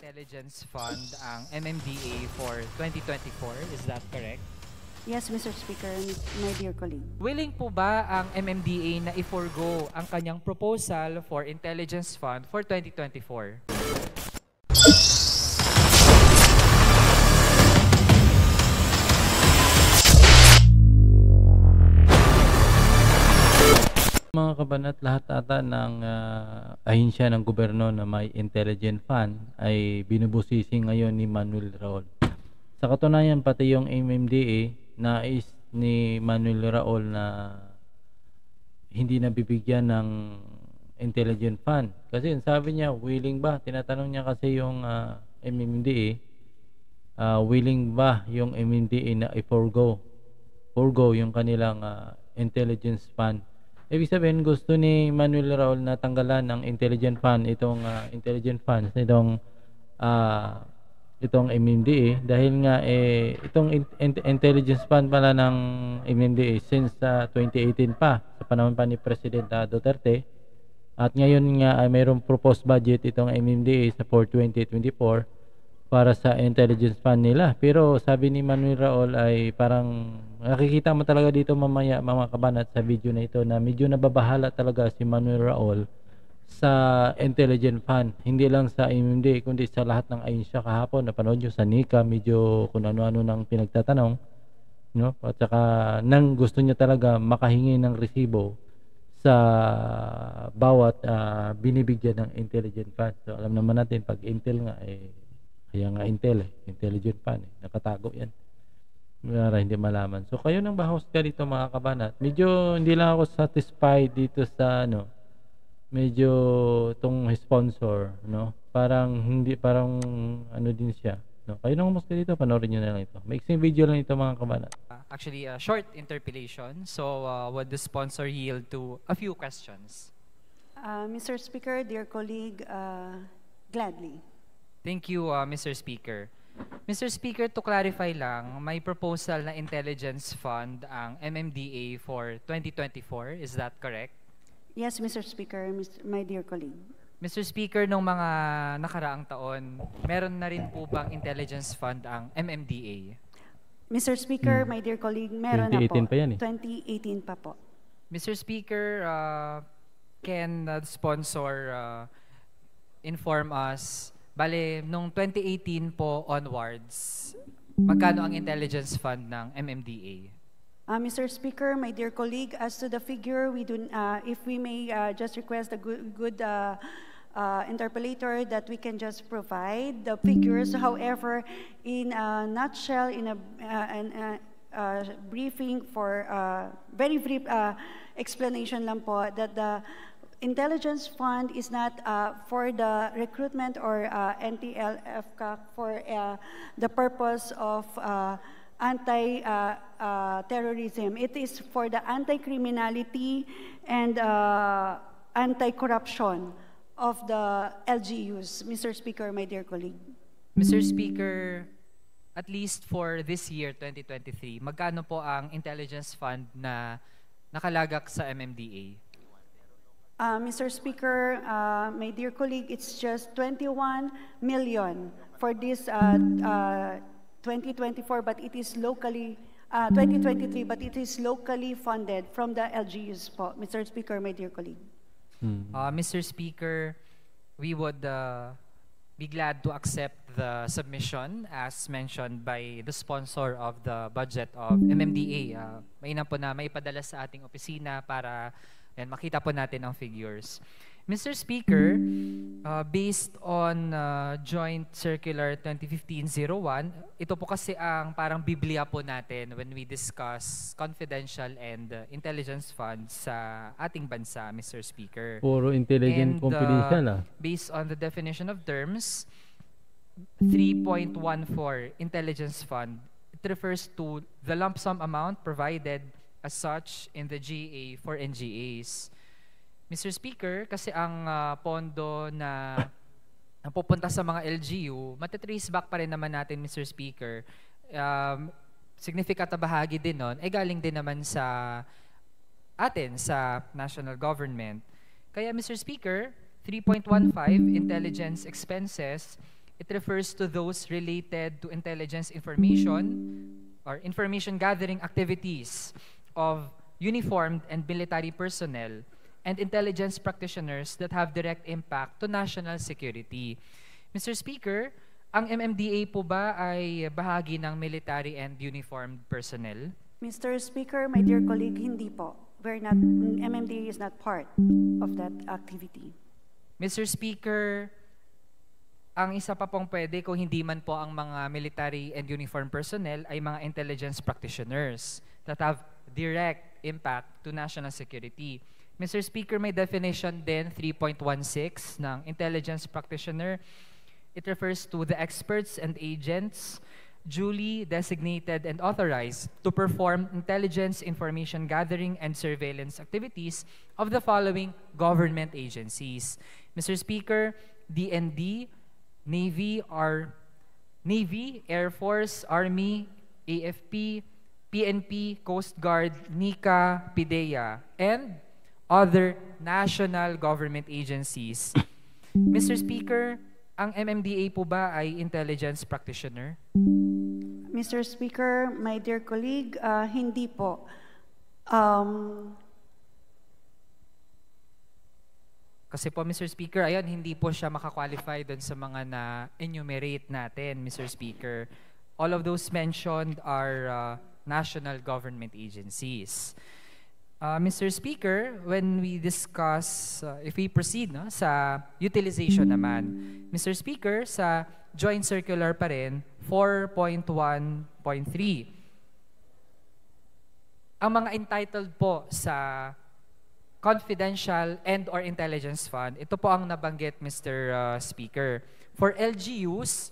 Intelligence Fund ang MMDA for 2024. Is that correct? Yes, Mr. Speaker, my dear colleague. Willing po ba ang MMDA na i-forgo ang kanyang proposal for Intelligence Fund for 2024? Mga kabanat, lahat ata ng ahinsya ng gobyerno na may intelligent fund ay binubusisi ngayon ni Manuel Raol. Sa katunayan, pati yung MMDA nais ni Manuel Raol na hindi nabibigyan ng intelligent fund. Kasi sabi niya, willing ba? Tinatanong niya kasi yung MMDA, willing ba yung MMDA na i-forgo yung kanilang intelligence fund. Ibig sabihin, gusto ni Manuel Raol na tanggalan ng intelligent fund itong intelligent funds itong MMDA dahil nga itong intelligence fund pala ng MMDA since 2018 pa sa panahon pa ni President Duterte, at ngayon nga ay mayroong proposed budget itong MMDA for 2024 para sa intelligence fund nila. Pero sabi ni Manuel Raol ay parang nakikita mo talaga dito mamaya mga kabanat sa video na ito na medyo nababahala talaga si Manuel Raol sa intelligent fund. Hindi lang sa MMDA kundi sa lahat ng ahinsya. Kahapon napanood nyo sa NICA, medyo kung ano-ano nang pinagtatanong, no? At saka nang gusto niya talaga makahingi ng resibo sa bawat binibigyan ng intelligent fund. So alam naman natin pag Intel nga kaya nga intelligent fund nakatago yan para hindi malaman. So kayo nang bahusga dito mga kabanat. Medyo hindi lang ako satisfied dito sa medyo tong sponsor, no? Parang ano din siya, no? Kayo nang humusga dito, panoorin niyo na lang ito. Mixing video lang ito mga kabanat. Actually, a short interpellation. So, would the sponsor yield to a few questions? Mr. Speaker, dear colleague, gladly. Thank you, Mr. Speaker. Mr. Speaker, to clarify lang, may proposal na intelligence fund ang MMDA for 2024. Is that correct? Yes, Mr. Speaker, my dear colleague. Mr. Speaker, nung mga nakaraang taon, meron na rin po bang intelligence fund ang MMDA? Mr. Speaker, my dear colleague, meron na po. 2018 pa yan 2018 pa po. Mr. Speaker, can the sponsor inform us, bale, nung 2018 po onwards, magkano ang intelligence fund ng MMDA? Mr. Speaker, my dear colleague, as to the figure, if we may just request a good interpolator that we can just provide the figures. However, in a nutshell, in a briefing for very brief explanation lang po, that the intelligence fund is not for the recruitment or NTLF for the purpose of anti-terrorism. It is for the anti-criminality and anti-corruption of the LGUs. Mr. Speaker, my dear colleague. Mr. Speaker, at least for this year, 2023, magkano po ang intelligence fund na nakalagak sa MMDA? Mr. Speaker, my dear colleague, it's just 21 million for this 2024, but it is locally 2023, but it is locally funded from the LGUs po. Mr. Speaker, my dear colleague. Mr. Speaker, we would be glad to accept the submission as mentioned by the sponsor of the budget of MMDA. Mainam po na maipadala sa ating opisina para makita po natin ang figures. Mr. Speaker, based on Joint Circular 2015-01, ito po kasi ang parang biblia po natin when we discuss confidential and intelligence funds sa ating bansa, Mr. Speaker. Puro intelligent confidential Based on the definition of terms, 3.14 intelligence fund, it refers to the lump sum amount provided as such in the GA for NGAs. Mr. Speaker, kasi ang pondo na pupunta sa mga LGU, matatrace back pa rin naman natin, Mr. Speaker. Significant na bahagi din nun, ay galing din naman sa atin, sa national government. Kaya, Mr. Speaker, 3.15 intelligence expenses It refers to those related to intelligence information or information gathering activities of uniformed and military personnel and intelligence practitioners that have direct impact to national security. Mr. Speaker, ang MMDA po ba ay bahagi ng military and uniformed personnel? Mr. Speaker, my dear colleague, hindi po. MMDA is not part of that activity. Mr. Speaker, ang isa pa pong pwede kung hindi man po ang mga military and uniformed personnel ay mga intelligence practitioners that have direct impact to national security. Mr. Speaker, may definition din 3.16 ng intelligence practitioner. It refers to the experts and agents duly designated and authorized to perform intelligence information gathering and surveillance activities of the following government agencies. Mr. Speaker, DND, Navy, Air Force, Army, AFP, PNP, Coast Guard, NICA, PIDEA, and other national government agencies. Mr. Speaker, ang MMDA po ba ay intelligence practitioner? Mr. Speaker, my dear colleague, hindi po. Kasi po, Mr. Speaker, ayun, hindi po siya makakwalify doon sa mga na-enumerate natin, Mr. Speaker. All of those mentioned are national government agencies. Mr. Speaker, when we discuss, if we proceed sa utilization naman, Mr. Speaker, sa Joint Circular pa rin, 4.1.3, ang mga entitled po sa confidential and or intelligence fund, ito po ang nabanggit, Mr. Speaker. For LGUs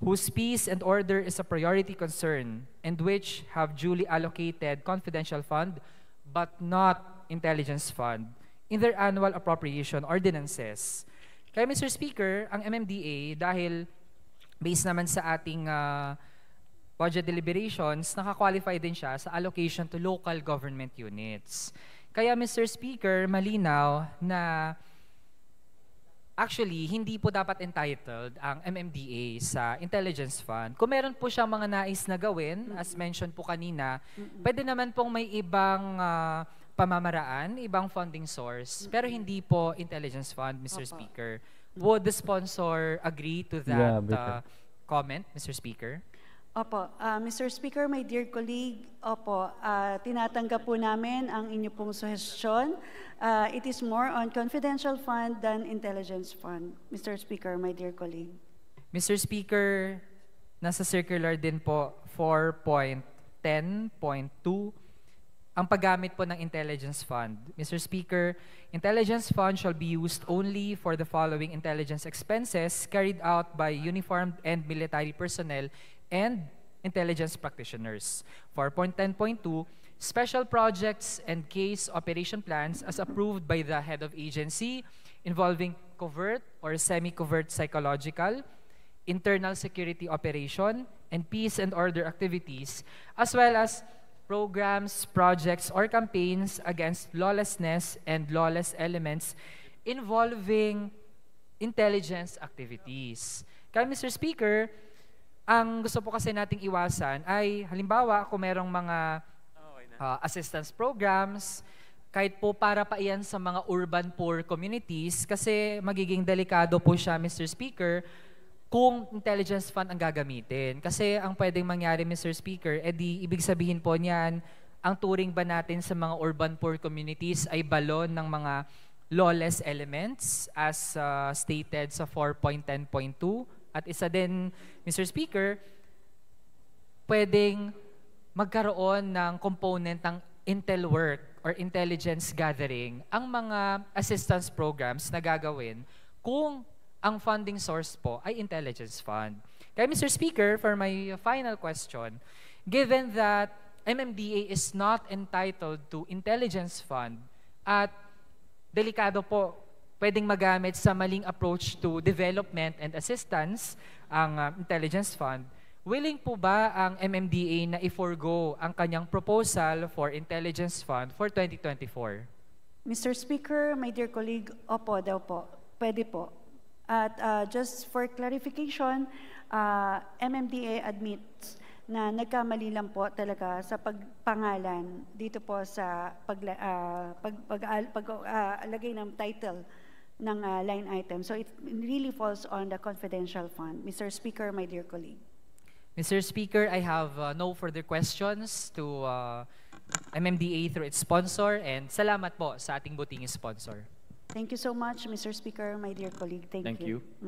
whose peace and order is a priority concern and which have duly allocated confidential fund but not intelligence fund in their annual appropriation ordinances. Kaya Mr. Speaker, ang MMDA, dahil based naman sa ating budget deliberations, nakakwalify din siya sa allocation to local government units. Kaya Mr. Speaker, malinaw na actually, hindi po dapat entitled ang MMDA sa Intelligence Fund. Kung meron po siyang mga nais na gawin, as mentioned po kanina, pwede naman pong may ibang pamamaraan, ibang funding source, pero hindi po Intelligence Fund, Mr. Speaker. Would the sponsor agree to that comment, Mr. Speaker? Opo. Mr. Speaker, my dear colleague, opo, tinatanggap po namin ang inyo pong suhestyon. It is more on confidential fund than intelligence fund. Mr. Speaker, my dear colleague. Mr. Speaker, nasa circular din po 4.10.2 ang paggamit po ng intelligence fund. Mr. Speaker, intelligence fund shall be used only for the following intelligence expenses carried out by uniformed and military personnel and intelligence practitioners. 4.10.2, special projects and case operation plans as approved by the head of agency involving covert or semi-covert psychological, internal security operation, and peace and order activities, as well as programs, projects, or campaigns against lawlessness and lawless elements involving intelligence activities. Kaya Mr. Speaker, ang gusto po kasi nating iwasan ay halimbawa kung merong mga assistance programs, kahit po para pa iyan sa mga urban poor communities kasi magiging delikado po siya, Mr. Speaker, kung intelligence fund ang gagamitin. Kasi ang pwedeng mangyari, Mr. Speaker, ibig sabihin po niyan, ang turing ba natin sa mga urban poor communities ay balon ng mga lawless elements as stated sa 4.10.2. At isa din, Mr. Speaker, pwedeng magkaroon ng component ng intel work or intelligence gathering ang mga assistance programs na gagawin kung ang funding source po ay intelligence fund. Kaya Mr. Speaker, for my final question, given that MMDA is not entitled to intelligence fund at delikado po pwedeng magamit sa maling approach to development and assistance ang intelligence fund, willing po ba ang MMDA na i-forgo ang kanyang proposal for intelligence fund for 2024? Mr. Speaker, my dear colleague, opo daw po. Pwede po. At just for clarification, MMDA admits na nagkamali lang po talaga sa pagpangalan dito po sa pag-alagay ng title ng line item. So it really falls on the confidential fund. Mr. Speaker, my dear colleague. Mr. Speaker, I have no further questions to MMDA through its sponsor, and salamat po sa ating buting sponsor. Thank you so much, Mr. Speaker, my dear colleague. Thank you. you.